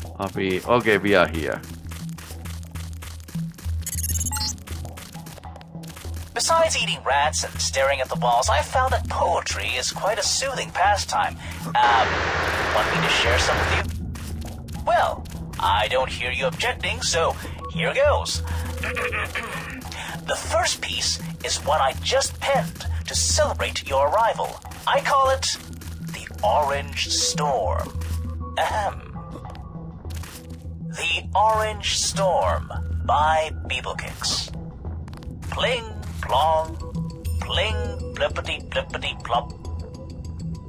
Okay, we are here. Besides eating rats and staring at the walls, I found that poetry is quite a soothing pastime. Want me to share some with you? Well, I don't hear you objecting, so here goes. The first piece is one I just penned to celebrate your arrival. I call it The Orange Storm. Ahem. The Orange Storm by Beeblekicks. Pling, plong, pling, blippity, blippity, plop.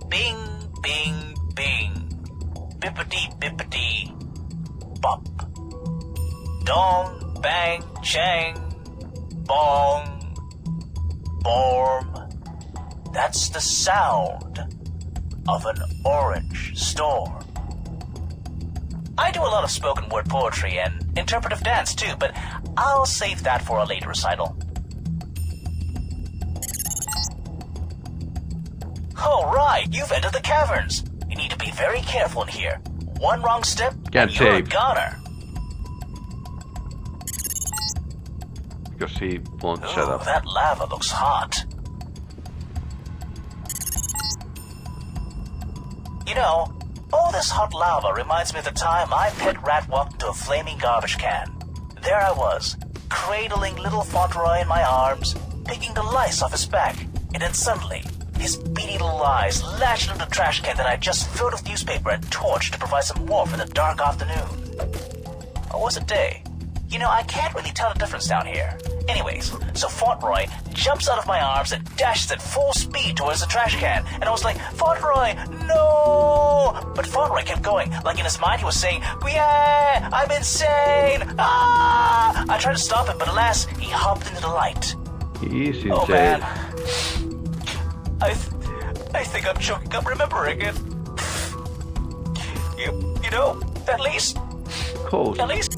Bing, bing, bing. Bippity, bippity, bop. Dong, bang, chang, bong, borm. That's the sound of an orange storm. I do a lot of spoken word poetry and interpretive dance too, but I'll save that for a later recital. All right, you've entered the caverns. You need to be very careful in here. One wrong step, and you're a goner. Because he won't shut up. That lava looks hot. You know, all this hot lava reminds me of the time my pet rat walked into a flaming garbage can. There I was, cradling little Fauntleroy in my arms, picking the lice off his back, and then suddenly, his beady little eyes latched into the trash can that I just filled with newspaper and torched to provide some warmth in the dark afternoon. Or was it day? You know, I can't really tell the difference down here. Anyways, so Fauntleroy jumps out of my arms and dashes at full speed towards the trash can, and I was like, Fauntleroy, no! But Fauntleroy kept going, like in his mind he was saying, yeah, I'm insane! Ah! I tried to stop him, but alas, he hopped into the light. He is insane. Oh man. I think I'm choking up remembering it. You know, at least... Cold. At least...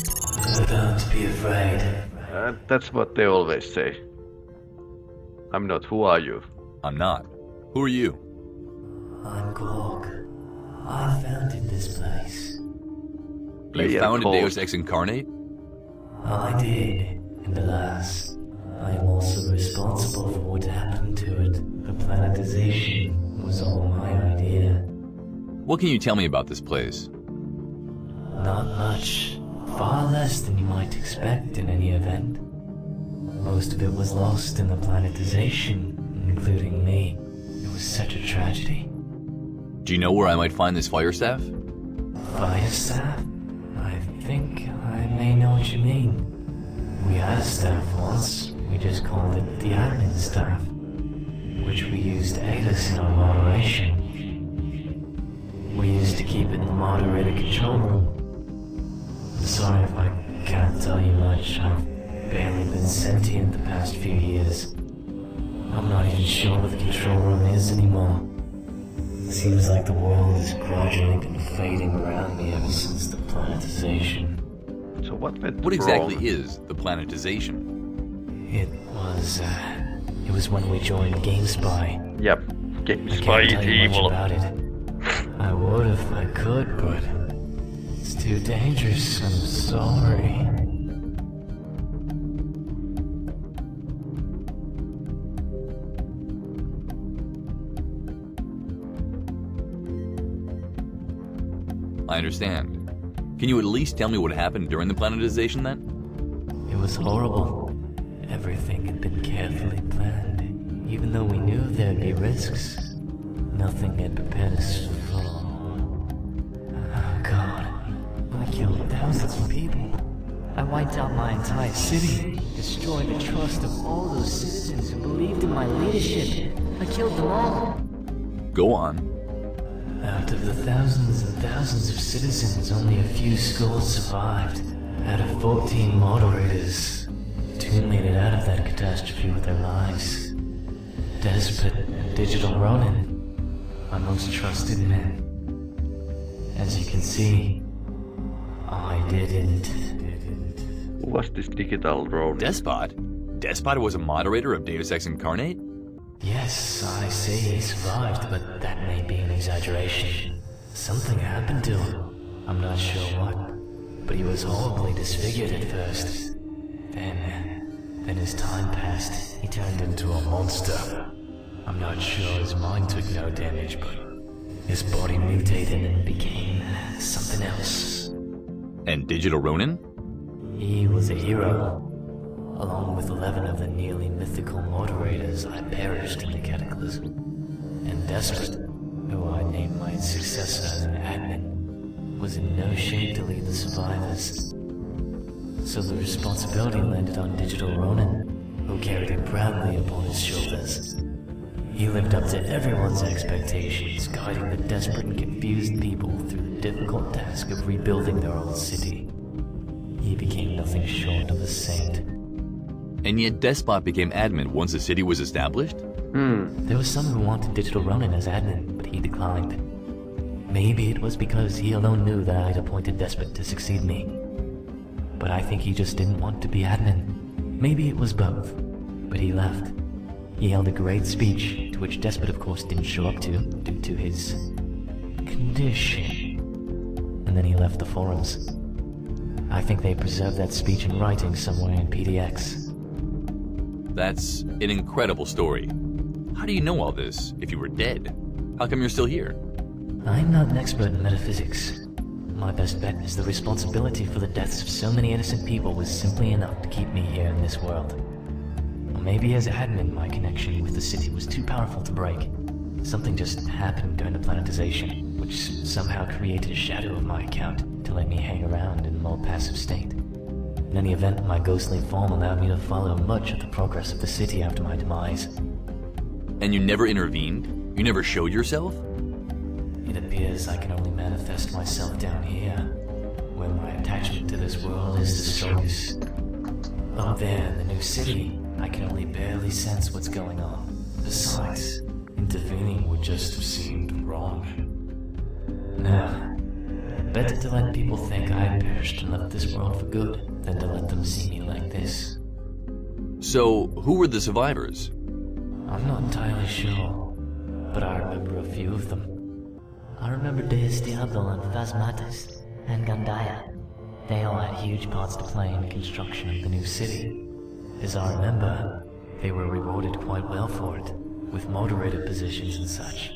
Don't be afraid. That's what they always say. I'm not. Who are you? I'm not. Who are you? I'm Gorg. I founded this place. You founded Deus Ex Incarnate? I did, and alas, I am also responsible for what happened to it. The planetization was all my idea. What can you tell me about this place? Not much. Far less than you might expect in any event. Most of it was lost in the planetization, including me. It was such a tragedy. Do you know where I might find this fire staff? Fire staff? I think I may know what you mean. We had a staff once. We just called it the admin staff, which we used to aid us in our moderation. We used to keep it in the moderator control room. Sorry if I can't tell you much. I've barely been sentient the past few years. I'm not even sure what the control room is anymore. Seems like the world has gradually been fading around me ever since the planetization. So what went What wrong? exactly is the planetization? It was when we joined Gamespy. Yep. I Gamespy can't is tell you much evil. about it. I would if I could, but it's too dangerous. I'm sorry. I understand. Can you at least tell me what happened during the planetization then? It was horrible. Everything had been carefully planned. Even though we knew there'd be risks, nothing had prepared us for... Oh God. I killed thousands of people. I wiped out my entire city, destroyed the trust of all those citizens who believed in my leadership. I killed them all. Go on. Out of the thousands and thousands of citizens, only a few scores survived. Out of 14 moderators, 2 made it out of that catastrophe with their lives. Despot and Digital Ronin, my most trusted men. As you can see, I didn't. Who was this digital drone? Despot? Despot was a moderator of Deus Ex Incarnate? Yes, I say he survived, but that may be an exaggeration. Something happened to him. I'm not sure what, but he was horribly disfigured at first. Then as time passed, he turned into a monster. I'm not sure his mind took no damage, but his body mutated and became something else. And Digital Ronin? He was a hero. Along with 11 of the nearly mythical moderators, I perished in the cataclysm. And Desperate, who I named my successor as an admin, was in no shape to lead the survivors. So the responsibility landed on Digital Ronin, who carried it proudly upon his shoulders. He lived up to everyone's expectations, guiding the desperate and confused people through the difficult task of rebuilding their old city. He became nothing short of a saint. And yet Despot became admin once the city was established? There were some who wanted Digital Ronin as admin, but he declined. Maybe it was because he alone knew that I'd appointed Despot to succeed me. But I think he just didn't want to be admin. Maybe it was both, but he left. He held a great speech, to which Despot of course didn't show up to, due to his condition. And then he left the forums. I think they preserved that speech in writing somewhere in PDX. That's an incredible story. How do you know all this, if you were dead? How come you're still here? I'm not an expert in metaphysics. My best bet is the responsibility for the deaths of so many innocent people was simply enough to keep me here in this world. Or maybe as admin, my connection with the city was too powerful to break. Something just happened during the planetization, which somehow created a shadow of my account to let me hang around in a more passive state. In any event, my ghostly form allowed me to follow much of the progress of the city after my demise. And you never intervened? You never showed yourself? It appears I can only manifest myself down here, where my attachment to this world is the strongest. Up there in the new city, I can only barely sense what's going on. Besides, intervening would just have seemed wrong. Now, better to let people think I had perished and left this world for good than to let them see me like this. So, who were the survivors? I'm not entirely sure, but I remember a few of them. I remember Deus Diablo and Phasmatis and Gandaya. They all had huge parts to play in the construction of the new city. As I remember, they were rewarded quite well for it, with moderator positions and such.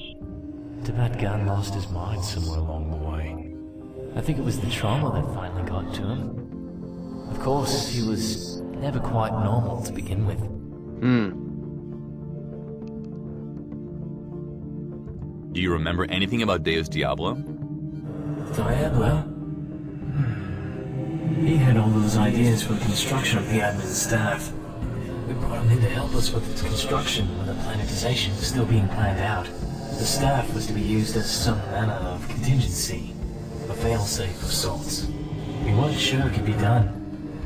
Tibet Gan lost his mind somewhere along the way. I think it was the trauma that finally got to him. Of course, he was never quite normal to begin with. Do you remember anything about Deus Diablo? Diablo? He had all those ideas for the construction of the admin staff. We brought him in to help us with its construction when the planetization was still being planned out. The staff was to be used as some manner of contingency, a failsafe of sorts. We weren't sure it could be done,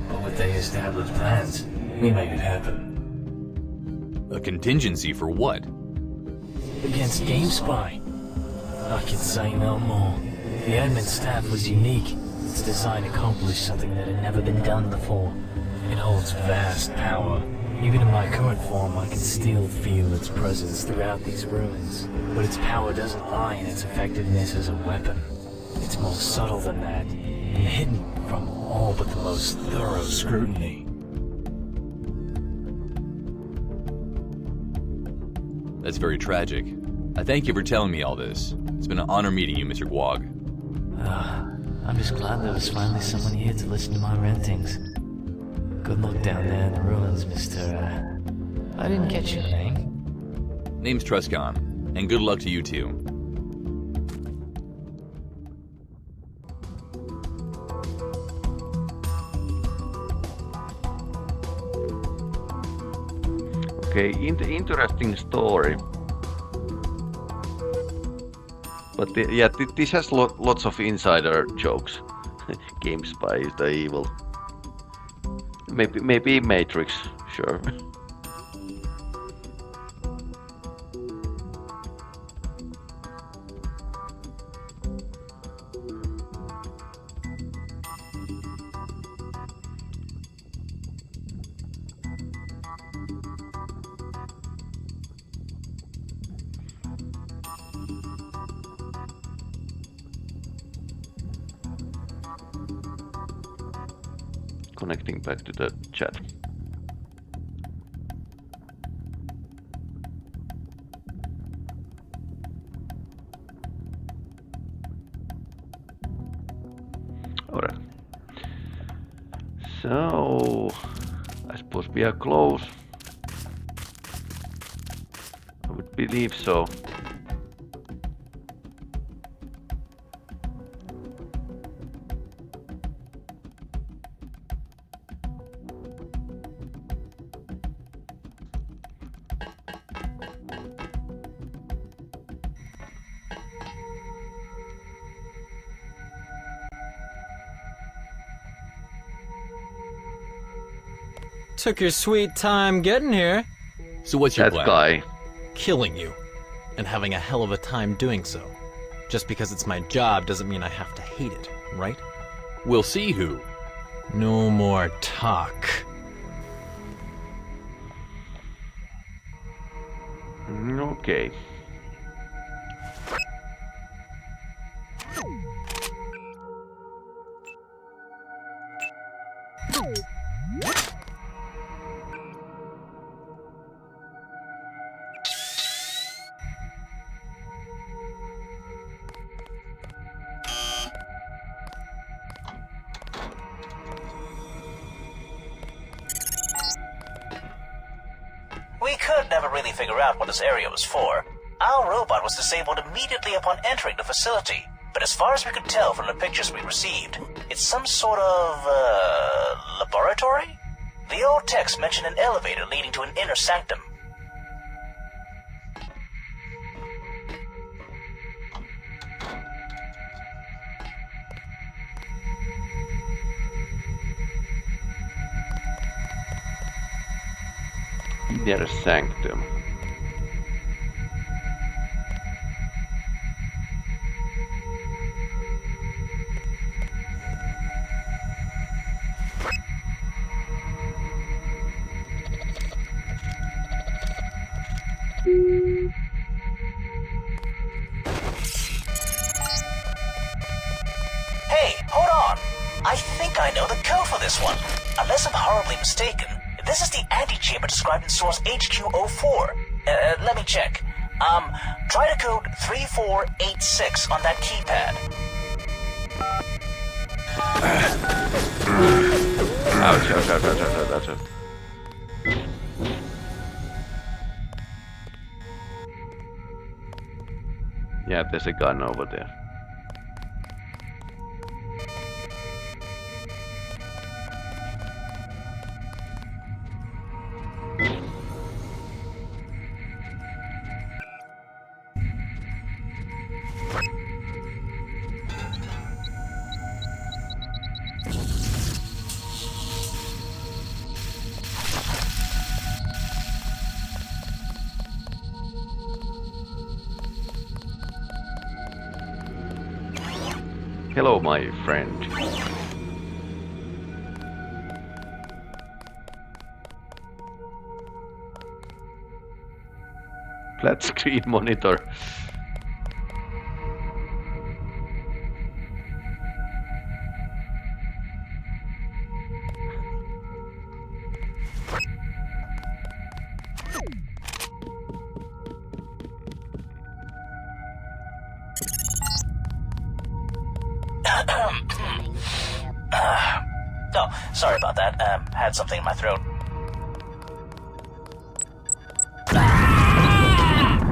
but with Deus Diablo's plans, we made it happen. A contingency for what? Against Gamespy. I can say no more. The admin staff was unique. Its design accomplished something that had never been done before. It holds vast power. Even in my current form, I can still feel its presence throughout these ruins. But its power doesn't lie in its effectiveness as a weapon. It's more subtle than that, and hidden from all but the most thorough scrutiny. That's very tragic. I thank you for telling me all this. It's been an honor meeting you, Mr. Guag. I'm just glad there was finally someone here to listen to my rantings. Good luck down there in the ruins, Mr. I didn't catch your name. Name's Trestkon, and good luck to you too. Okay, interesting story. But yeah, this has lots of insider jokes. Gamespy is the evil. Maybe Matrix, sure. connecting back to the chat. Alright. So I suppose we are close. I would believe so. Took your sweet time getting here. So what's your That plan? guy. Killing you. And having a hell of a time doing so. Just because it's my job doesn't mean I have to hate it, right? We'll see who. No more talk. Okay. We could never really figure out what this area was for. Our robot was disabled immediately upon entering the facility, but as far as we could tell from the pictures we received, it's some sort of, laboratory? The old text mentioned an elevator leading to an inner sanctum. Inner sanctum. Hey, hold on! I think I know the code for this one. Unless I'm horribly mistaken, this is the antechamber described in source HQ04. Let me check. Try to code 3486 on that keypad. Ouch, ouch, ouch, ouch, ouch, ouch, ouch. Yeah, there's a gun over there. Hello, my friend. Flat screen monitor. Oh, sorry about that. Had something in my throat.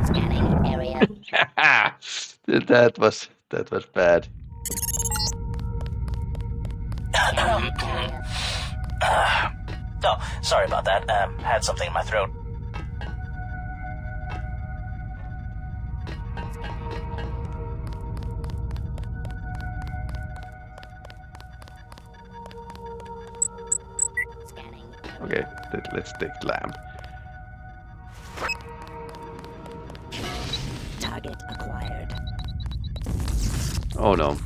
Scanning area. that was bad. Oh, sorry about that. Had something in my throat. Scanning. Okay, let's take lamb. Target acquired. Oh no.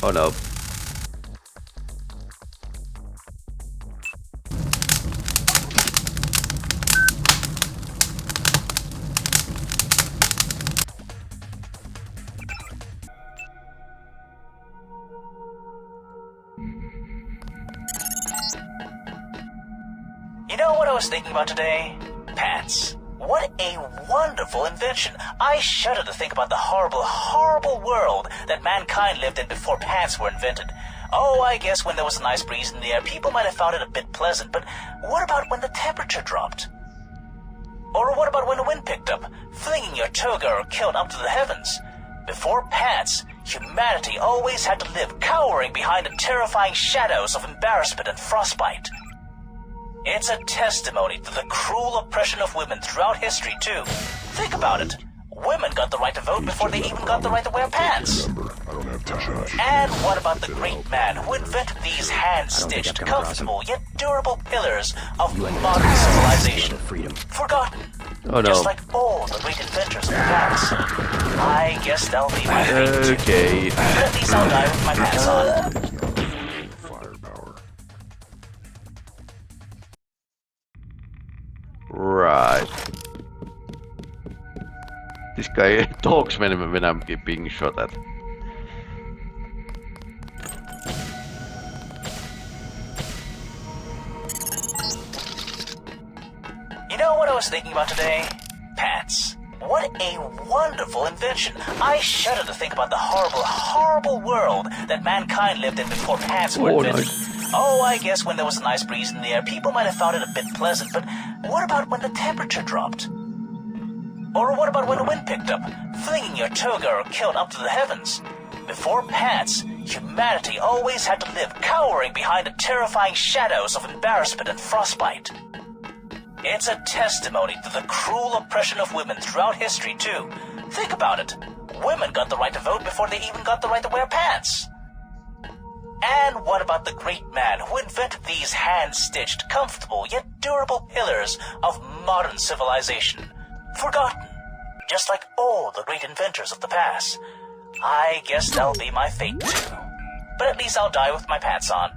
Oh no. know what I was thinking about today? Pants. What a wonderful invention. I shudder to think about the horrible, horrible world that mankind lived in before pants were invented. Oh, I guess when there was a nice breeze in the air, people might have found it a bit pleasant, but what about when the temperature dropped? Or what about when the wind picked up, flinging your toga or kilt up to the heavens? Before pants, humanity always had to live cowering behind the terrifying shadows of embarrassment and frostbite. It's a testimony to the cruel oppression of women throughout history, too. Think about it. Women got the right to vote before they even got the right to wear pants. And what about the great man who invented these hand-stitched, comfortable, yet durable pillars of modern civilization? Forgotten. Oh no. Just like all the great inventors of the past. I guess that'll be my fate. Okay. But at least I'll die with my pants on. Firepower. Right. This guy talks when I'm being shot at. You know what I was thinking about today? Pants. What a wonderful invention. I shudder to think about the horrible, horrible world that mankind lived in before pants were invented. Oh, I guess when there was a nice breeze in the air, people might have found it a bit pleasant, but what about when the temperature dropped? Or what about when the wind picked up, flinging your toga or kilt up to the heavens? Before pants, humanity always had to live cowering behind the terrifying shadows of embarrassment and frostbite. It's a testimony to the cruel oppression of women throughout history, too. Think about it. Women got the right to vote before they even got the right to wear pants. And what about the great man who invented these hand-stitched, comfortable, yet durable pillars of modern civilization? Forgotten. Just like all the great inventors of the past. I guess that'll be my fate, too. But at least I'll die with my pants on.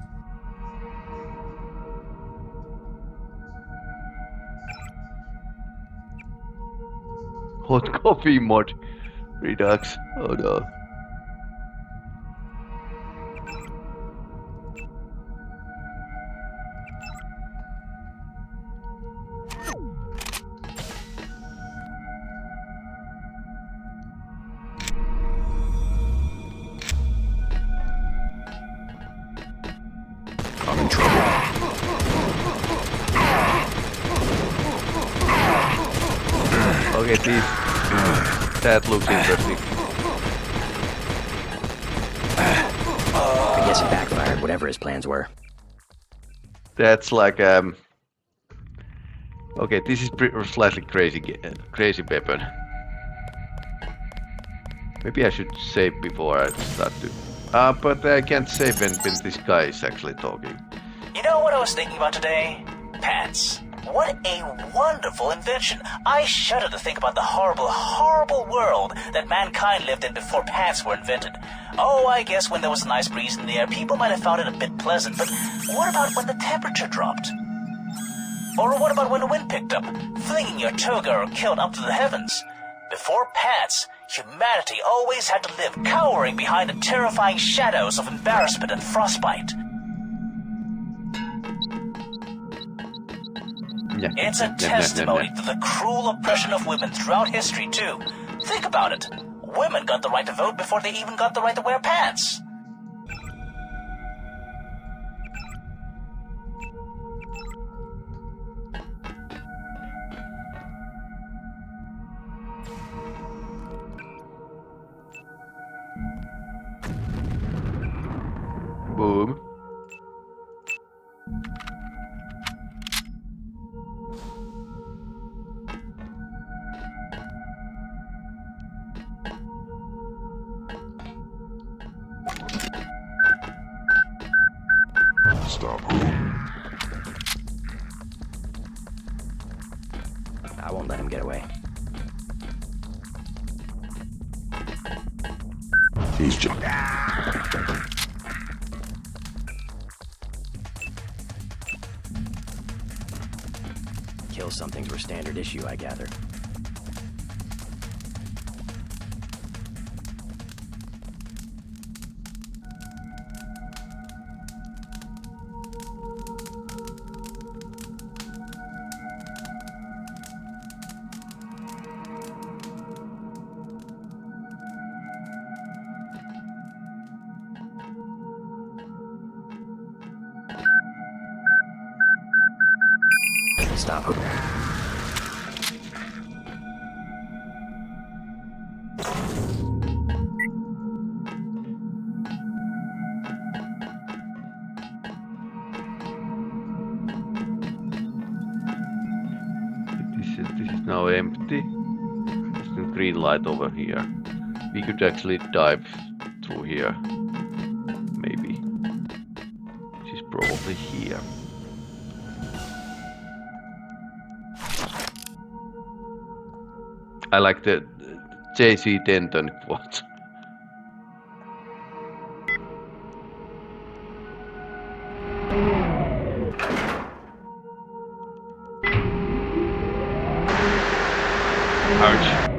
Hot coffee mod. Redux. Oh no. I'm in trouble. Okay, this. That looks interesting. I guess it backfired, whatever his plans were. That's like okay, this is slightly crazy weapon. Maybe I should save before I start to. But I can't save when this guy is actually talking. You know what I was thinking about today? Pants. What a wonderful invention. I shudder to think about the horrible, horrible world that mankind lived in before pants were invented. Oh, I guess when there was a nice breeze in the air, people might have found it a bit pleasant, but what about when the temperature dropped? Or what about when the wind picked up, flinging your toga or kilt up to the heavens? Before pants, humanity always had to live cowering behind the terrifying shadows of embarrassment and frostbite. It's a testimony to the cruel oppression of women throughout history, too. Think about it. Women got the right to vote before they even got the right to wear pants. Boom. Stop. I won't let him get away. He's just. Kill somethings were standard issue, I gather. Stop. This is now empty. There's a green light over here. We could actually dive through here. Maybe. She's probably here. I like the J.C. Denton quote. Ouch.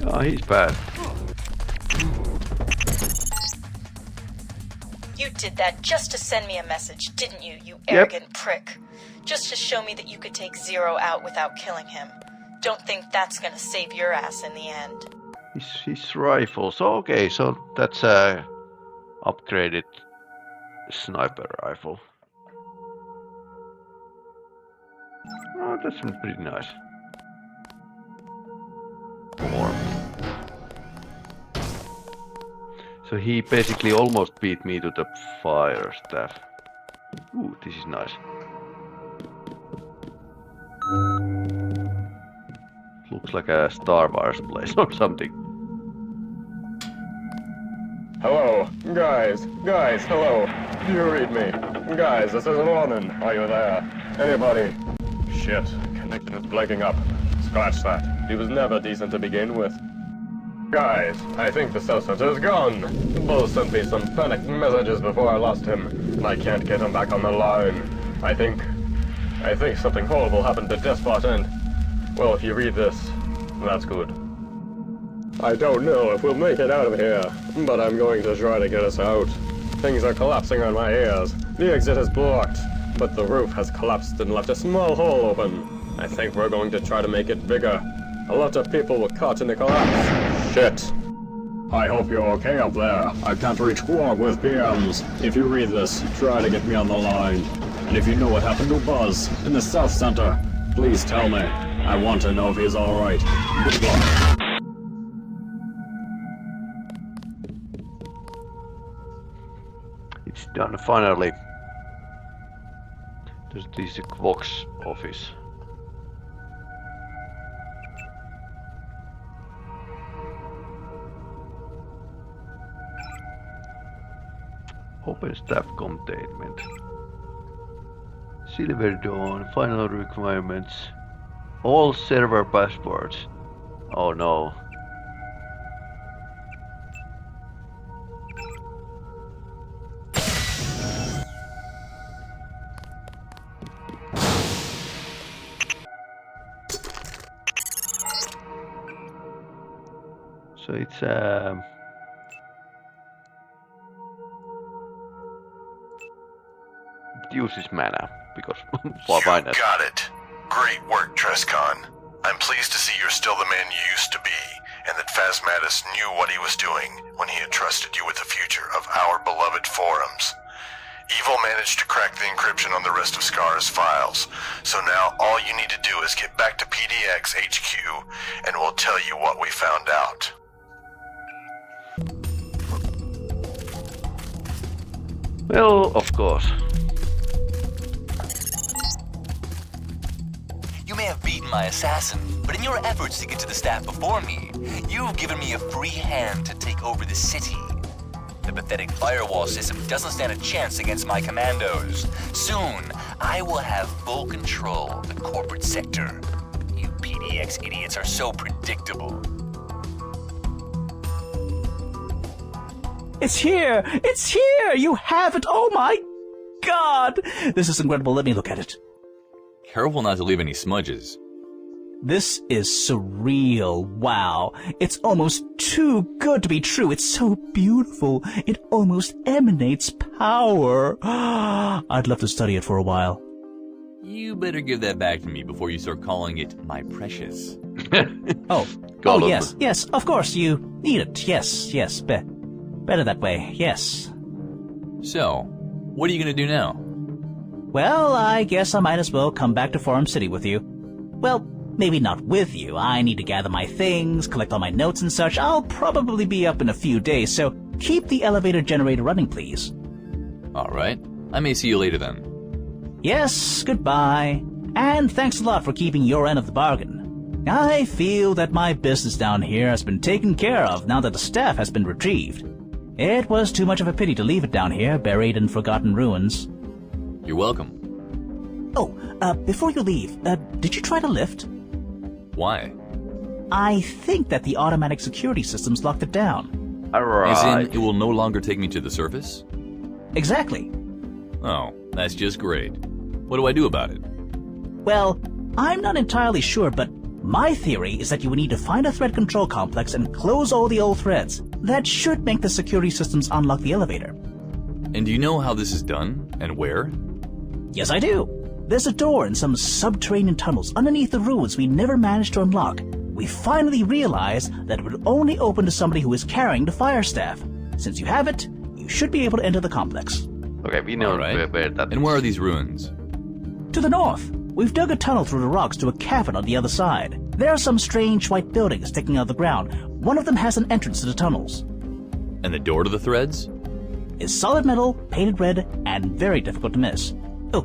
Oh, he's bad. You did that just to send me a message, didn't you, you arrogant prick? Just to show me that you could take Zero out without killing him. Don't think that's gonna save your ass in the end. His rifle. So okay, so that's a upgraded sniper rifle. Oh, that's pretty nice. More. So he basically almost beat me to the fire staff. Ooh, this is nice. Looks like a Star Wars place or something. Hello, guys, hello. Do you read me? Guys, this is Norman. Are you there? Anybody? Shit, connection is blanking up. Scratch that. He was never decent to begin with. Guys, I think the cell center is gone. Bull sent me some panicked messages before I lost him, and I can't get him back on the line. I think something horrible happened to Despot and, well, if you read this, that's good. I don't know if we'll make it out of here, but I'm going to try to get us out. Things are collapsing on my ears. The exit is blocked, but the roof has collapsed and left a small hole open. I think we're going to try to make it bigger. A lot of people were caught in the collapse. Shit. I hope you're okay up there. I can't reach Quark with PMs. If you read this, try to get me on the line. And if you know what happened to Buzz in the South Center, please tell me. I want to know if he's alright. Good luck. It's done finally. There's this Vox office. Open staff containment. Silver Dawn, final requirements. All server passwords. Oh no. So it's Deus is mana, because why not? You got it. Great work, Trestkon. I'm pleased to see you're still the man you used to be, and that Phasmatus knew what he was doing when he entrusted you with the future of our beloved forums. Evil managed to crack the encryption on the rest of Scara's files, so now all you need to do is get back to PDX HQ, and we'll tell you what we found out. Well, of course. You may have beaten beaten my assassin, but in your efforts to get to the staff before me, you've given me a free hand to take over the city. The pathetic firewall system doesn't stand a chance against my commandos. Soon, I will have full control of the corporate sector. You PDX idiots are so predictable. It's here! It's here! You have it! Oh my god! This is incredible. Let me look at it. Careful not to leave any smudges. This is surreal. Wow. It's almost too good to be true. It's so beautiful. It almost emanates power. I'd love to study it for a while. You better give that back to me before you start calling it my precious. Oh, yes, of course, you need it. Yes, better that way, yes. So, what are you gonna do now? Well, I guess I might as well come back to Forum City with you. Well, maybe not with you. I need to gather my things, collect all my notes and such. I'll probably be up in a few days, so keep the elevator generator running, please. Alright, I may see you later then. Yes, goodbye. And thanks a lot for keeping your end of the bargain. I feel that my business down here has been taken care of now that the staff has been retrieved. It was too much of a pity to leave it down here, buried in forgotten ruins. You're welcome. Oh, before you leave, did you try to lift? Why? I think that the automatic security systems locked it down. Alright. As in, it will no longer take me to the surface? Exactly. Oh, that's just great. What do I do about it? Well, I'm not entirely sure, but my theory is that you would need to find a thread control complex and close all the old threads. That should make the security systems unlock the elevator. And do you know how this is done, and where? Yes, I do. There's a door in some subterranean tunnels underneath the ruins we never managed to unlock. We finally realized that it would only open to somebody who is carrying the fire staff. Since you have it, you should be able to enter the complex. Okay, we know right. where that And where are these ruins? To the north. We've dug a tunnel through the rocks to a cavern on the other side. There are some strange white buildings sticking out of the ground. One of them has an entrance to the tunnels. And the door to the threads? It's solid metal, painted red, and very difficult to miss. Oh,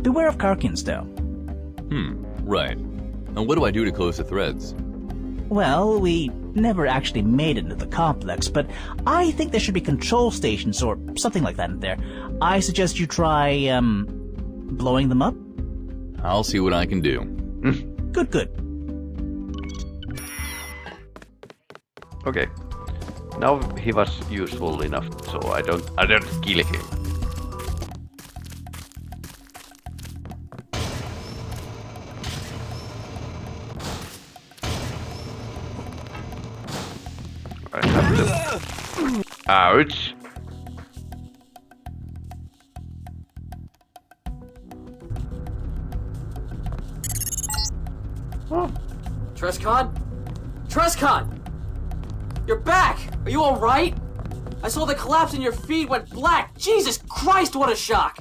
beware of Karkins, though. Right. And what do I do to close the threads? Well, we never actually made it into the complex, but I think there should be control stations or something like that in there. I suggest you try, blowing them up? I'll see what I can do. Good. Okay. Now he was useful enough, so I don't kill him. I have to... Ouch! Trestkon? Trestkon! You're back! Are you alright? I saw the collapse and your feed went black. Jesus Christ, what a shock!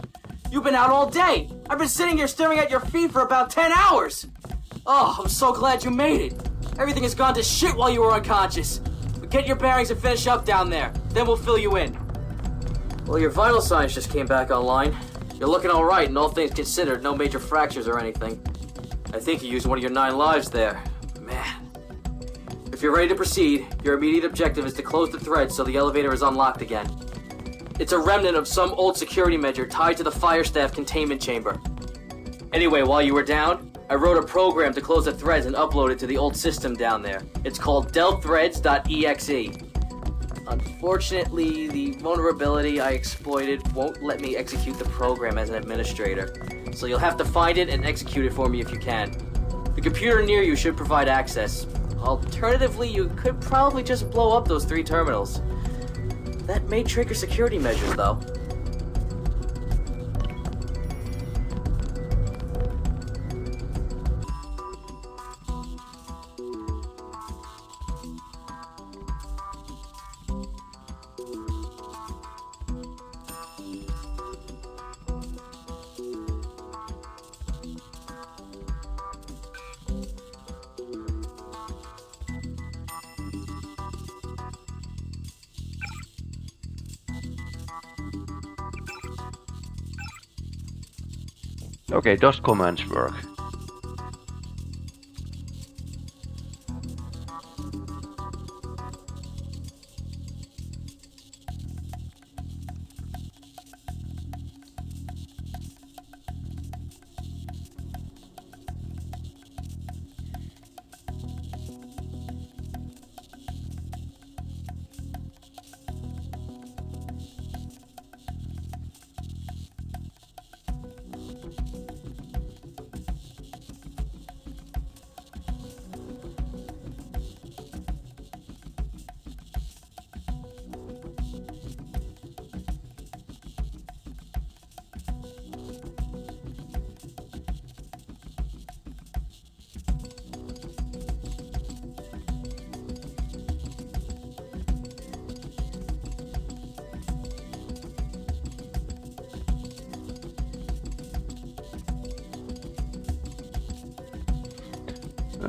You've been out all day. I've been sitting here staring at your feed for about 10 hours. Oh, I'm so glad you made it. Everything has gone to shit while you were unconscious. But get your bearings and finish up down there. Then we'll fill you in. Well, your vital signs just came back online. You're looking alright, and all things considered, no major fractures or anything. I think you used one of your 9 lives there. Man. If you're ready to proceed, your immediate objective is to close the thread so the elevator is unlocked again. It's a remnant of some old security measure tied to the fire staff containment chamber. Anyway, while you were down, I wrote a program to close the threads and upload it to the old system down there. It's called delthreads.exe. Unfortunately, the vulnerability I exploited won't let me execute the program as an administrator, so you'll have to find it and execute it for me if you can. The computer near you should provide access. Alternatively, you could probably just blow up those 3 terminals. That may trigger security measures, though. Okay, does commands work?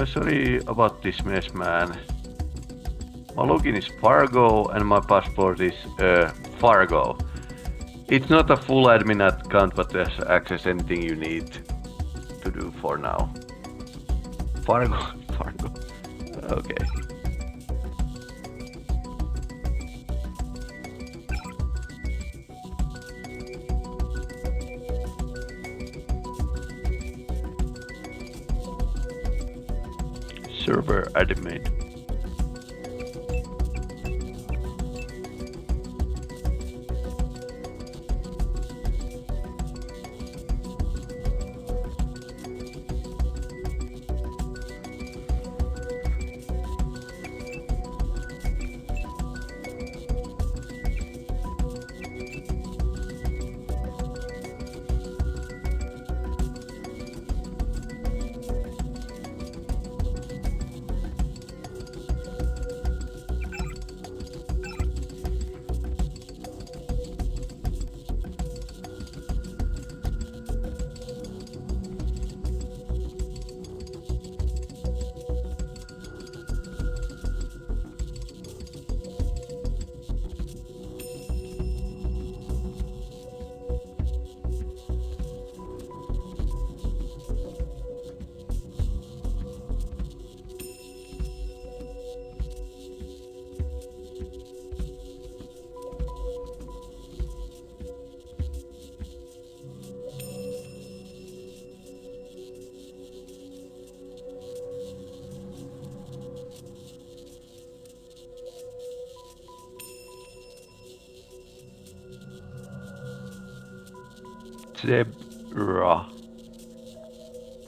Sorry about this mess, man. My login is Fargo and my passport is Fargo. It's not a full admin account, but there's access anything you need to do for now. Fargo. Okay. Server admin.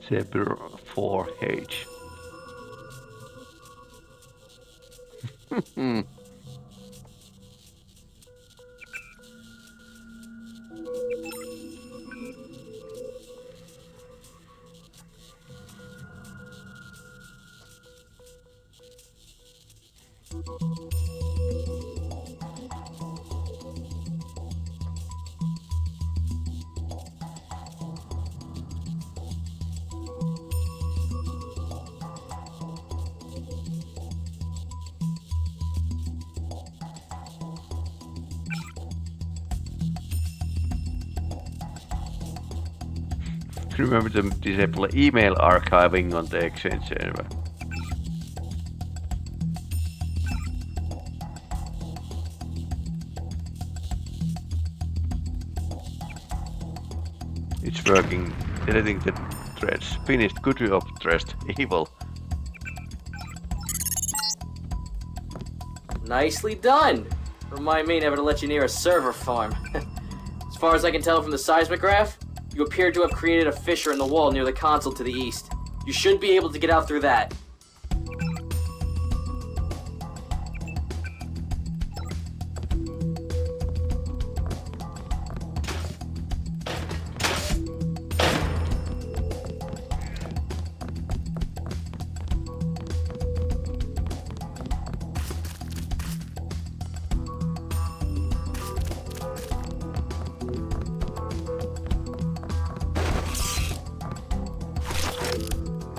Zebra 4H. Remember to disable email archiving on the Exchange server. It's working. Deleting the threads. Finished. Good job, Trest. Evil. Nicely done! Remind me never to let you near a server farm. As far as I can tell from the seismograph, you appear to have created a fissure in the wall near the console to the east. You should be able to get out through that.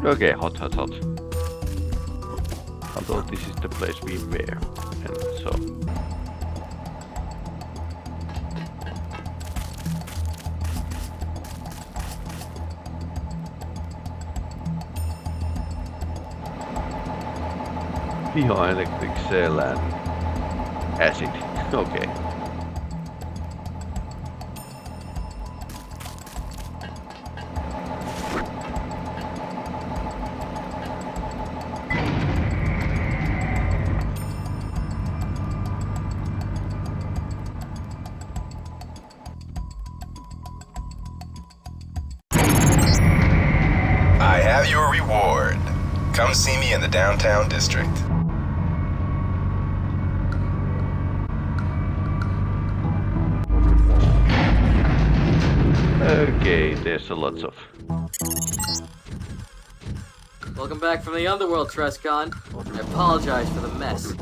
Okay, hot. Although this is the place we were, and so. Bioelectric cell and acid. Okay. I have your reward. Come see me in the downtown district. Okay, there's a lot of. Welcome back from the underworld, Trestkon. I apologize for the mess.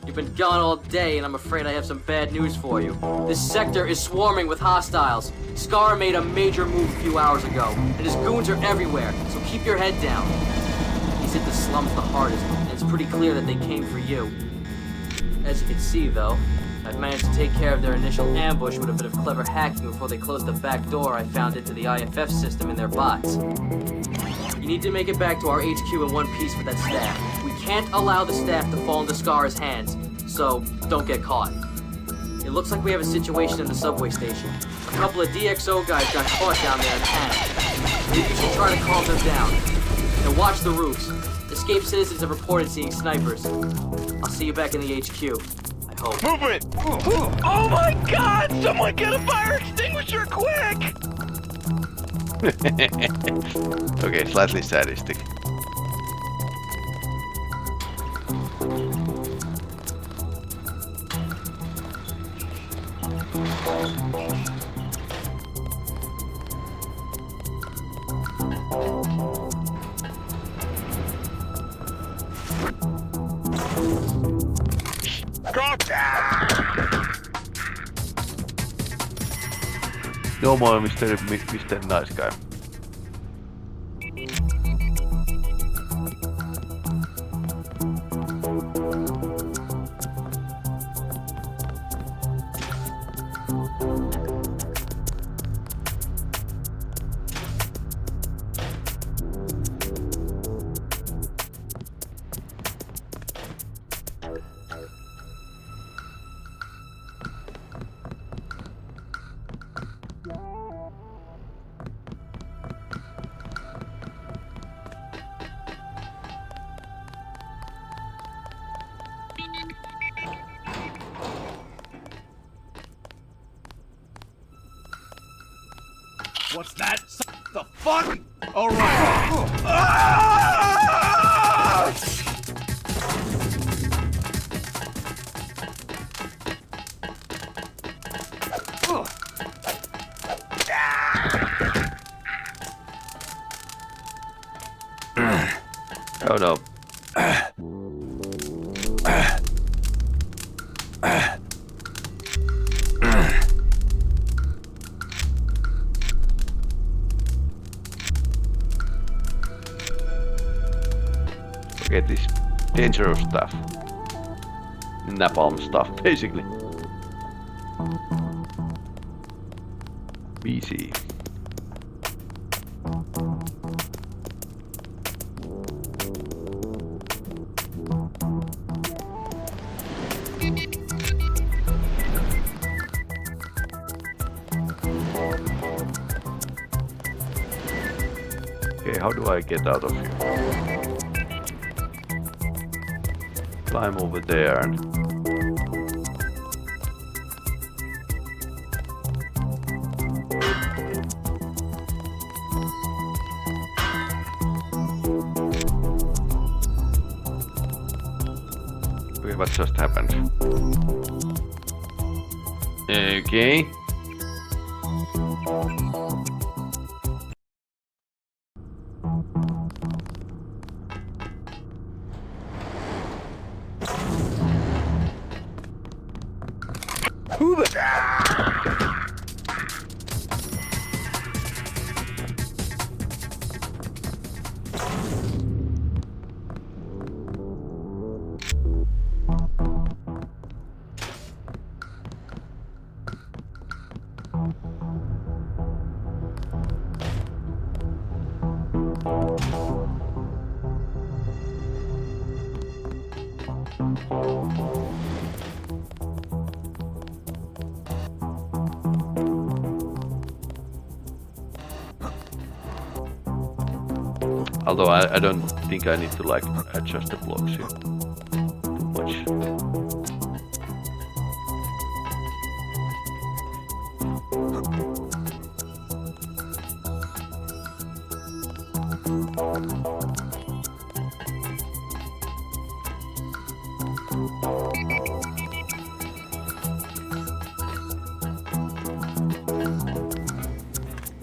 You've been gone all day, and I'm afraid I have some bad news for you. This sector is swarming with hostiles. Scara made a major move a few hours ago, and his goons are everywhere, so keep your head down. He's guys hit the slums the hardest, and it's pretty clear that they came for you. As you can see, though, I've managed to take care of their initial ambush with a bit of clever hacking before they closed the back door I found into the IFF system in their bots. You need to make it back to our HQ in one piece with that staff. We can't allow the staff to fall into Scara's hands, so don't get caught. It looks like we have a situation in the subway station. A couple of DXO guys got caught down there in panic. Maybe you should try to calm them down. And watch the roofs. Escaped citizens have reported seeing snipers. I'll see you back in the HQ. I hope. Movement! Oh my god! Someone get a fire extinguisher quick! Okay, slightly sadistic. No more Mr. Nice Guy. What's that? The fuck? Alright. Oh no. Get this dangerous stuff. Napalm stuff, basically. BC. Okay, how do I get out of here? Climb over there and okay, what just happened? Okay. Who the... Although I don't think I need to like adjust the blocks here too much.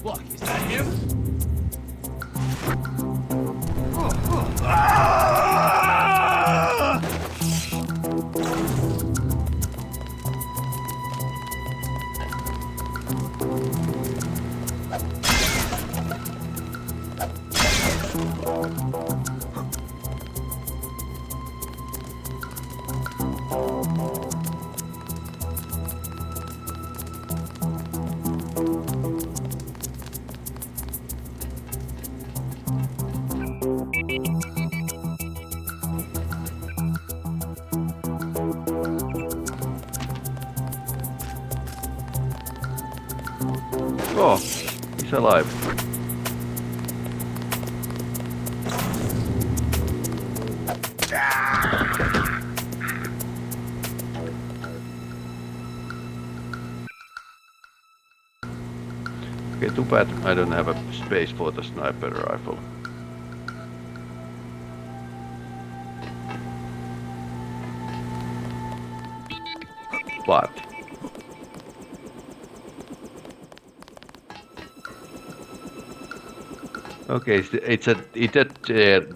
Look, is that him? Oh, he's alive. Okay, too bad I don't have a space for the sniper rifle. But okay, it's a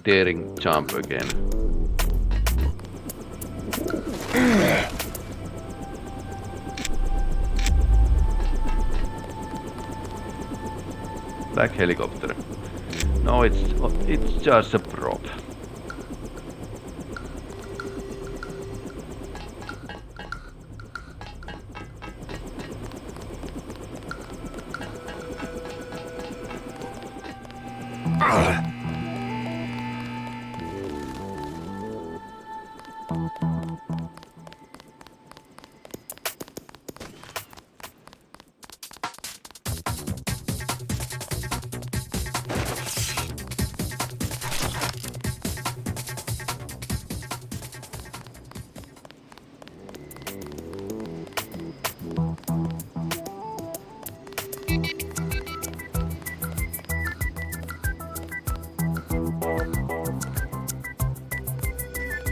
daring jump again. Black helicopter. No, it's just a prop.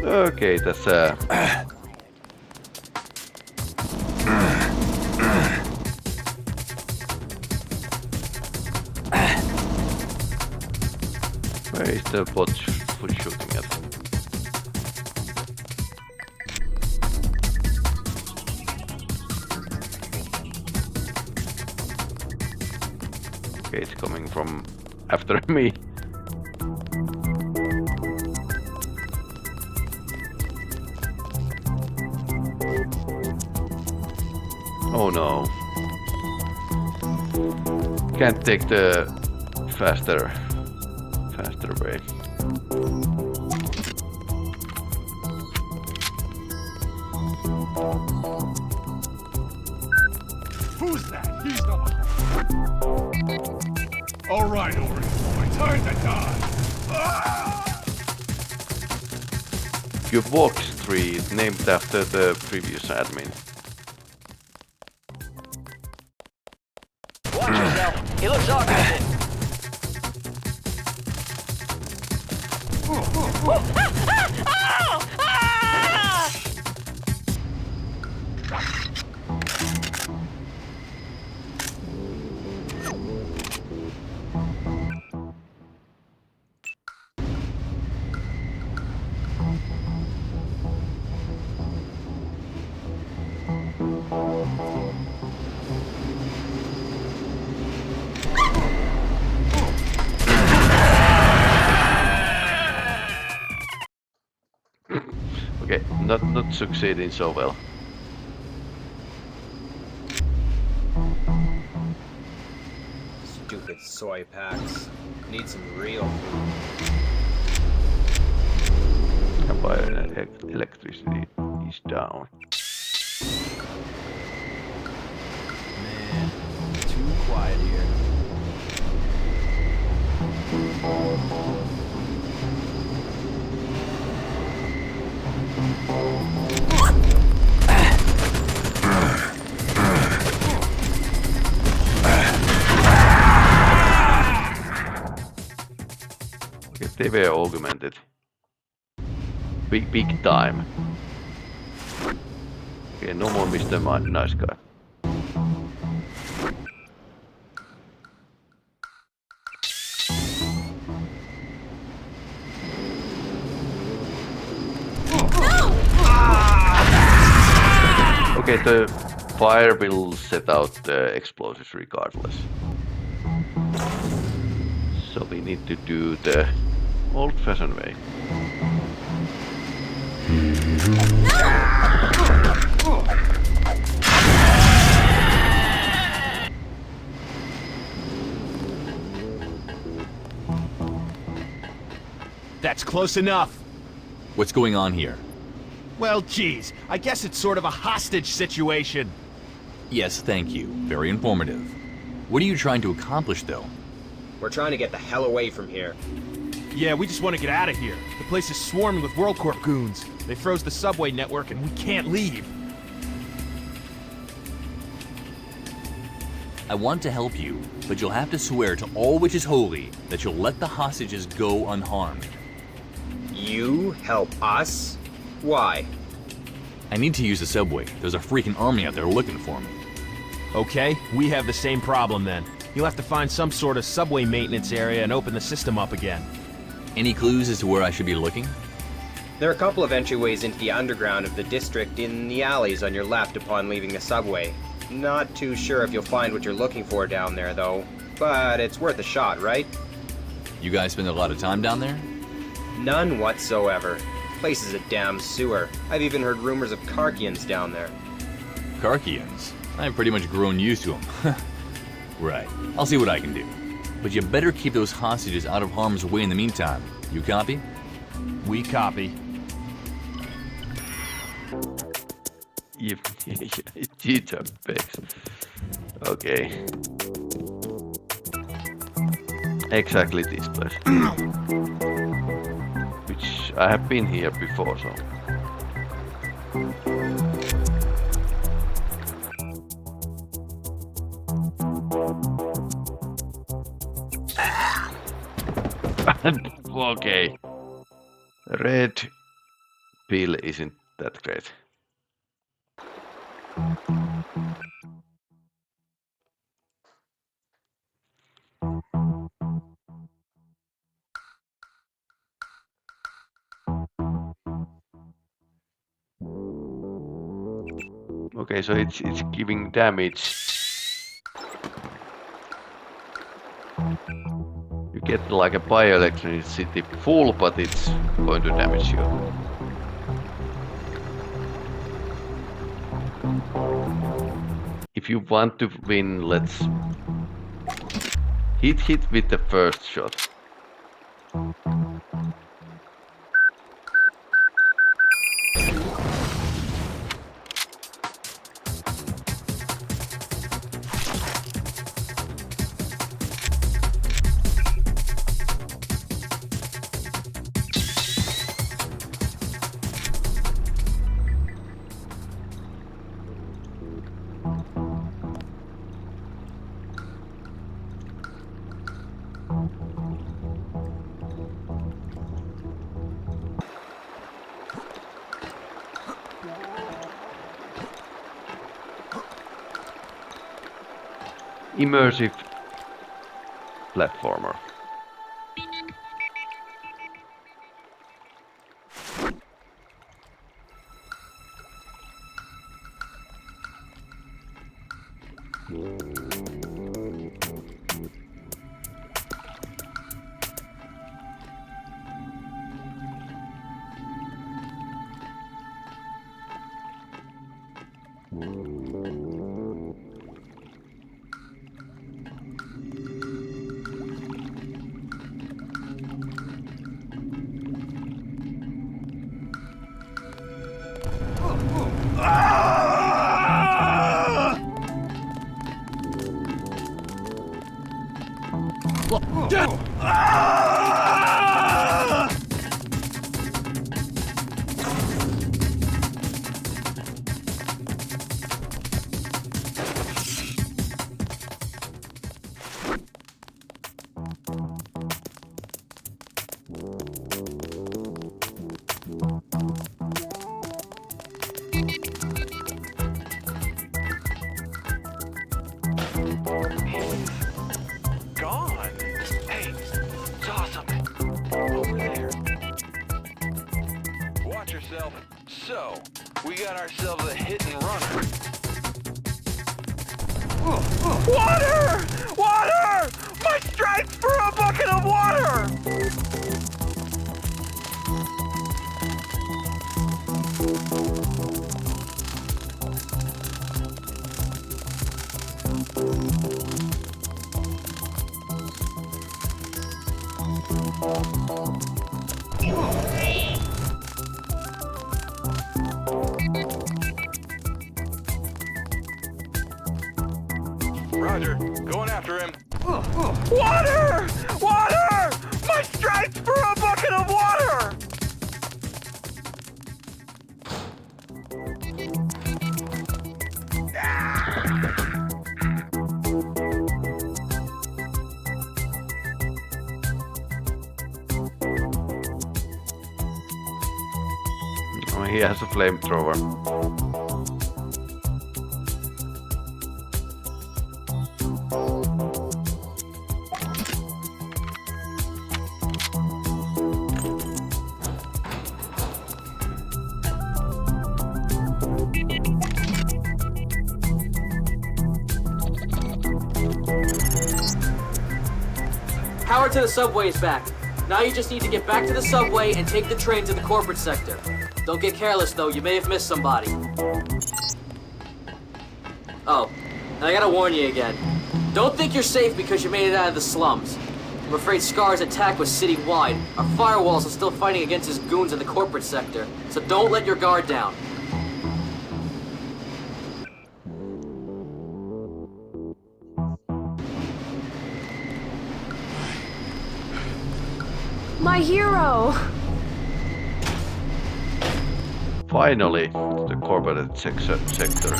Okay, that's where is the bot shooting at? Okay, it's coming from after me. Oh no. Can't take the faster way. Who's that? He's not. All right, Orange Boy, time to die. Your walk street named after the previous admin. Watch yourself. He looks awkward. Okay, not succeeding so well. Stupid soy packs. Need some real food. Fire electricity is down. Man, too quiet here. Okay, they were augmented. Big time. Okay, no more Mr. Nice Guy. Okay, the fire will set out the explosives regardless. So we need to do the old-fashioned way. That's close enough. What's going on here? Well, geez, I guess it's sort of a hostage situation. Yes, thank you. Very informative. What are you trying to accomplish, though? We're trying to get the hell away from here. Yeah, we just want to get out of here. The place is swarming with WorldCorp goons. They froze the subway network and we can't leave. I want to help you, but you'll have to swear to all which is holy that you'll let the hostages go unharmed. You help us? Why? I need to use the subway. There's a freaking army out there looking for me. Okay, we have the same problem then. You'll have to find some sort of subway maintenance area and open the system up again. Any clues as to where I should be looking? There are a couple of entryways into the underground of the district in the alleys on your left upon leaving the subway. Not too sure if you'll find what you're looking for down there, though. But it's worth a shot, right? You guys spend a lot of time down there? None whatsoever. Place is a damn sewer. I've even heard rumors of Karkians down there. Karkians? I've pretty much grown used to them. Right. I'll see what I can do. But you better keep those hostages out of harm's way in the meantime. You copy? We copy. Okay. Exactly this place. Which I have been here before, so. Okay. Red pill isn't that great. Okay, so it's giving damage. You get like a bioelectricity full, but it's going to damage you. If you want to win, let's hit with the first shot. Immersive platformer. So, we got ourselves a hit and runner. Water! Water! My stripes for a bucket of water! Roger. Going after him. Water! Water! My stripes for a bucket of water! Oh, he has a flamethrower. Power to the subway is back. Now you just need to get back to the subway and take the train to the corporate sector. Don't get careless though, you may have missed somebody. Oh, and I gotta warn you again. Don't think you're safe because you made it out of the slums. I'm afraid Scar's attack was city-wide. Our firewalls are still fighting against his goons in the corporate sector, so don't let your guard down. My hero! Finally, the corporate sector.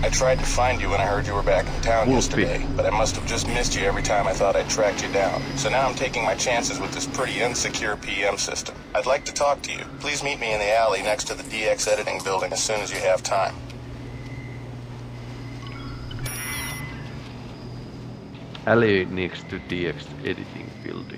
I tried to find you when I heard you were back in town yesterday, but I must have just missed you every time I thought I tracked you down. So now I'm taking my chances with this pretty insecure PM system. I'd like to talk to you. Please meet me in the alley next to the DX editing building as soon as you have time. Alley next to DX editing building.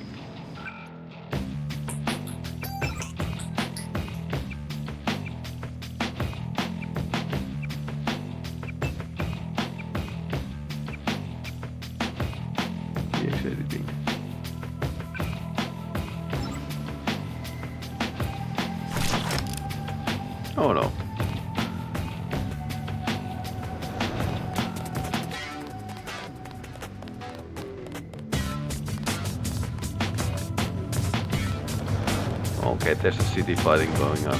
Editing. Oh no. Okay, there's a city fighting going on.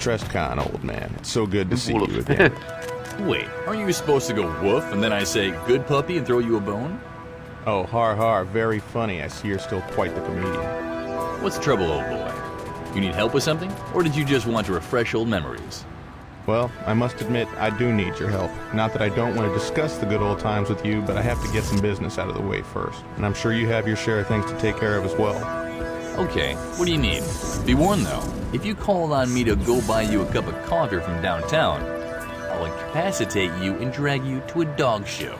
Trestkon, old man. It's so good to see you again. Wait, aren't you supposed to go woof and then I say good puppy and throw you a bone? Oh, har har, very funny. I see you're still quite the comedian. What's the trouble, old boy? You need help with something? Or did you just want to refresh old memories? Well, I must admit, I do need your help. Not that I don't want to discuss the good old times with you, but I have to get some business out of the way first. And I'm sure you have your share of things to take care of as well. Okay, what do you need? Be warned though, if you call on me to go buy you a cup of coffee from downtown, I'll incapacitate you and drag you to a dog show.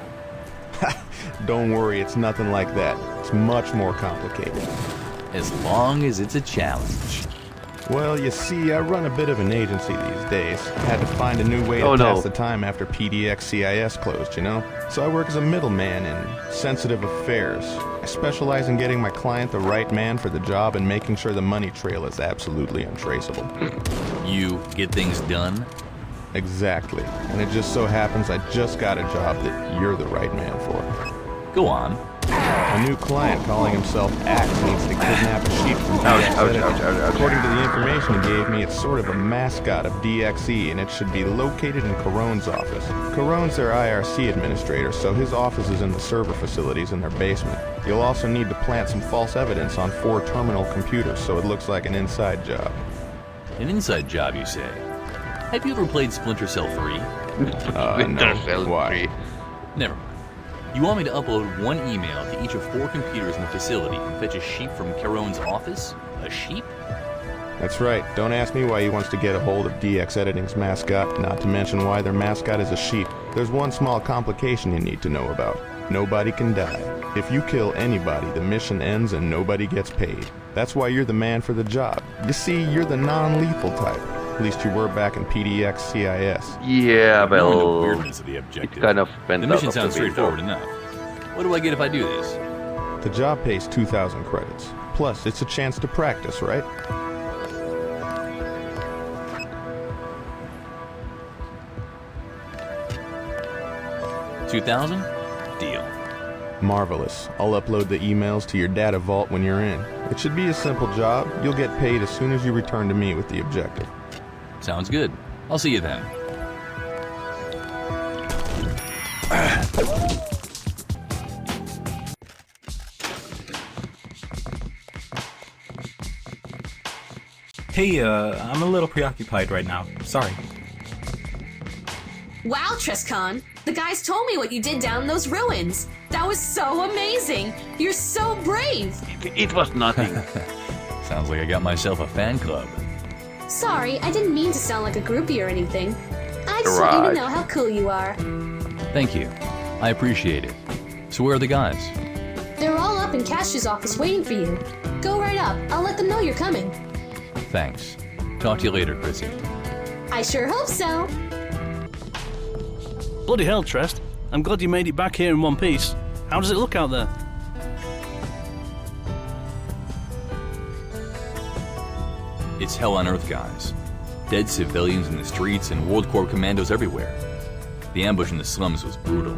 Don't worry, it's nothing like that. It's much more complicated. As long as it's a challenge. Well, you see, I run a bit of an agency these days. Had to find a new way to pass the time after PDX-CIS closed, you know? So I work as a middleman in sensitive affairs. I specialize in getting my client the right man for the job and making sure the money trail is absolutely untraceable. You get things done? Exactly. And it just so happens I just got a job that you're the right man for. Go on. A new client calling himself Axe needs to kidnap a sheep from DX. According to the information he gave me, it's sort of a mascot of DXE, and it should be located in Caron's office. Caron's their IRC administrator, so his office is in the server facilities in their basement. You'll also need to plant some false evidence on 4 terminal computers, so it looks like an inside job. An inside job, you say? Have you ever played Splinter Cell 3? No. Why? Never mind. You want me to upload one email to each of 4 computers in the facility and fetch a sheep from Caron's office? A sheep? That's right. Don't ask me why he wants to get a hold of DX Editing's mascot, not to mention why their mascot is a sheep. There's one small complication you need to know about. Nobody can die. If you kill anybody, the mission ends and nobody gets paid. That's why you're the man for the job. You see, you're the non-lethal type. At least you were back in PDX CIS. Yeah, well, the weirdness of the objective. It kind of the mission sounds straightforward enough. What do I get if I do this? The job pays 2,000 credits. Plus, it's a chance to practice, right? $2,000? Deal. Marvelous. I'll upload the emails to your data vault when you're in. It should be a simple job. You'll get paid as soon as you return to me with the objective. Sounds good. I'll see you then. Hey, I'm a little preoccupied right now. Sorry. Wow, Trestkon! The guys told me what you did down in those ruins. That was so amazing! You're so brave! It was nothing. Sounds like I got myself a fan club. Sorry, I didn't mean to sound like a groupie or anything. I just want you to know how cool you are. Thank you. I appreciate it. So where are the guys? They're all up in Cash's office waiting for you. Go right up. I'll let them know you're coming. Thanks. Talk to you later, Chrissy. I sure hope so. Bloody hell, Trest. I'm glad you made it back here in one piece. How does it look out there? It's hell on earth, guys. Dead civilians in the streets and WorldCorp commandos everywhere. The ambush in the slums was brutal.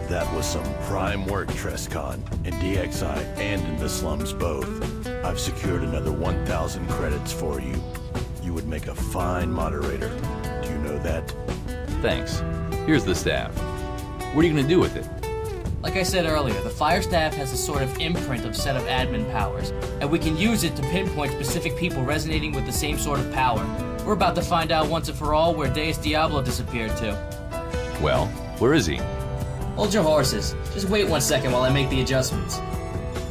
That was some prime work, Trestkon, in DXI and in the slums both. I've secured another 1,000 credits for you. You would make a fine moderator. Do you know that? Thanks. Here's the staff. What are you gonna do with it? Like I said earlier, the fire staff has a sort of imprint of set of admin powers, and we can use it to pinpoint specific people resonating with the same sort of power. We're about to find out once and for all where Deus Diablo disappeared to. Well, where is he? Hold your horses. Just wait 1 second while I make the adjustments.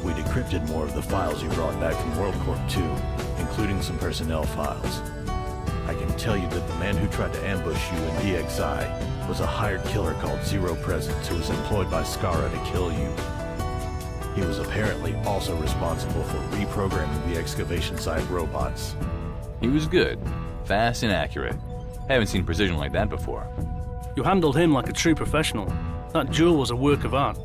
We decrypted more of the files you brought back from WorldCorp too, including some personnel files. I can tell you that the man who tried to ambush you in DXI was a hired killer called Zero Presence who was employed by Scara to kill you. He was apparently also responsible for reprogramming the excavation site robots. He was good, fast and accurate. Haven't seen precision like that before. You handled him like a true professional. That duel was a work of art.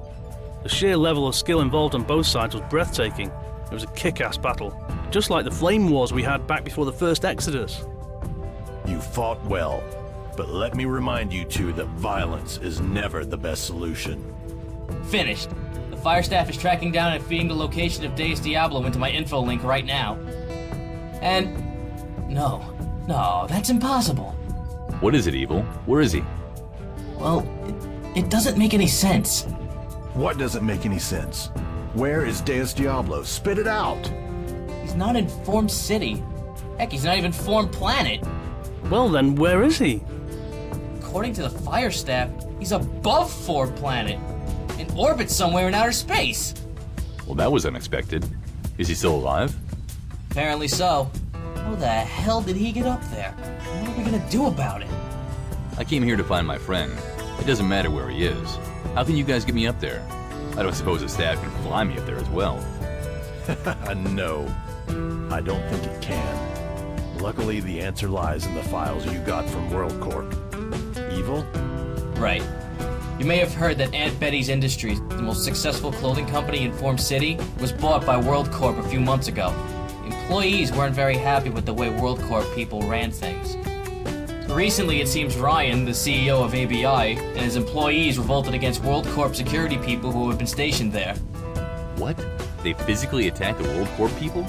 The sheer level of skill involved on both sides was breathtaking. It was a kick-ass battle, just like the flame wars we had back before the first Exodus. You fought well, but let me remind you two that violence is never the best solution. Finished. The fire staff is tracking down and feeding the location of Deus Diablo into my info link right now. And... No, that's impossible. What is it, Evil? Where is he? Well, it doesn't make any sense. What doesn't make any sense? Where is Deus Diablo? Spit it out! He's not in Forum City. Heck, he's not even ForumPlanet. Well then, where is he? According to the fire staff, he's above ForumPlanet, in orbit somewhere in outer space. Well, that was unexpected. Is he still alive? Apparently so. How the hell did he get up there? What are we gonna do about it? I came here to find my friend. It doesn't matter where he is. How can you guys get me up there? I don't suppose the staff can fly me up there as well. No, I don't think it can. Luckily, the answer lies in the files you got from WorldCorp. Evil? Right. You may have heard that Aunt Betty's Industries, the most successful clothing company in Forum City, was bought by WorldCorp a few months ago. Employees weren't very happy with the way WorldCorp people ran things. Recently, it seems Ryan, the CEO of ABI, and his employees revolted against WorldCorp security people who had been stationed there. What? They physically attacked the WorldCorp people?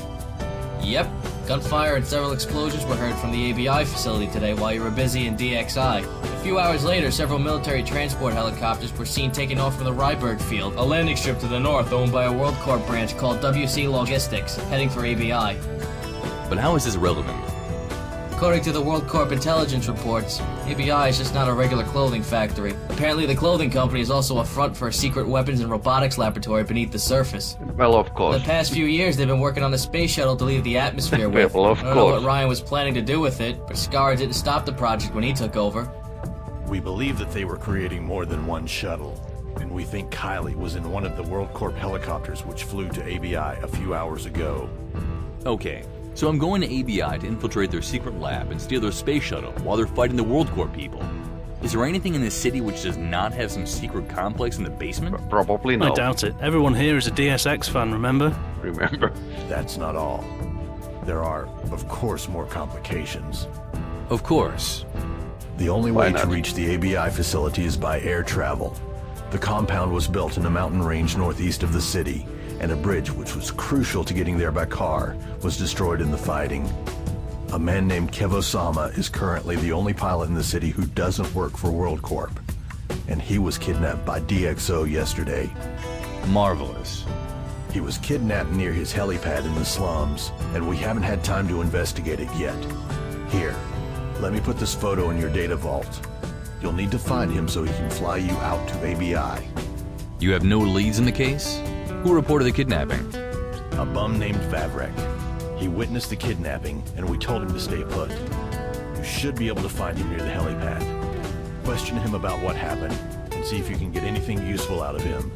Yep. Gunfire and several explosions were heard from the ABI facility today while you were busy in DXI. A few hours later, several military transport helicopters were seen taking off from the Ryberg field, a landing strip to the north owned by a WorldCorp branch called WC Logistics, heading for ABI. But how is this relevant? According to the WorldCorp intelligence reports, ABI is just not a regular clothing factory. Apparently the clothing company is also a front for a secret weapons and robotics laboratory beneath the surface. Well, of course. For the past few years, they've been working on a space shuttle to leave the atmosphere with. Well, of I don't know what course. Ryan was planning to do with it, but Scara didn't stop the project when he took over. We believe that they were creating more than one shuttle, and we think Kylie was in one of the WorldCorp helicopters which flew to ABI a few hours ago. Okay, so I'm going to ABI to infiltrate their secret lab and steal their space shuttle while they're fighting the WorldCorp people. Is there anything in this city which does not have some secret complex in the basement? Probably no. I doubt it. Everyone here is a Deus Ex fan, remember? Remember? That's not all. There are, of course, more complications. Of course. The only way to reach the ABI facility is by air travel. The compound was built in a mountain range northeast of the city, and a bridge which was crucial to getting there by car was destroyed in the fighting. A man named Kevo-sama is currently the only pilot in the city who doesn't work for WorldCorp, and he was kidnapped by DxO yesterday. Marvelous. He was kidnapped near his helipad in the slums, and we haven't had time to investigate it yet. Here, let me put this photo in your data vault. You'll need to find him so he can fly you out to ABI. You have no leads in the case? Who reported the kidnapping? A bum named Vavrek. He witnessed the kidnapping, and we told him to stay put. You should be able to find him near the helipad. Question him about what happened, and see if you can get anything useful out of him.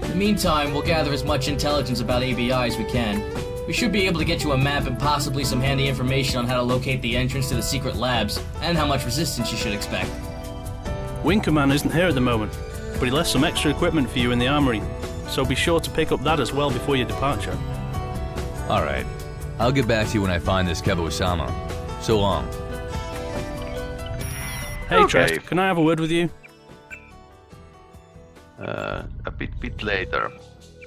In the meantime, we'll gather as much intelligence about ABI as we can. We should be able to get you a map and possibly some handy information on how to locate the entrance to the secret labs, and how much resistance you should expect. Winkerman isn't here at the moment, but he left some extra equipment for you in the armory, so be sure to pick up that as well before your departure. Alright. I'll get back to you when I find this Kevo-sama. So long. Hey, Trest, can I have a word with you? A bit later.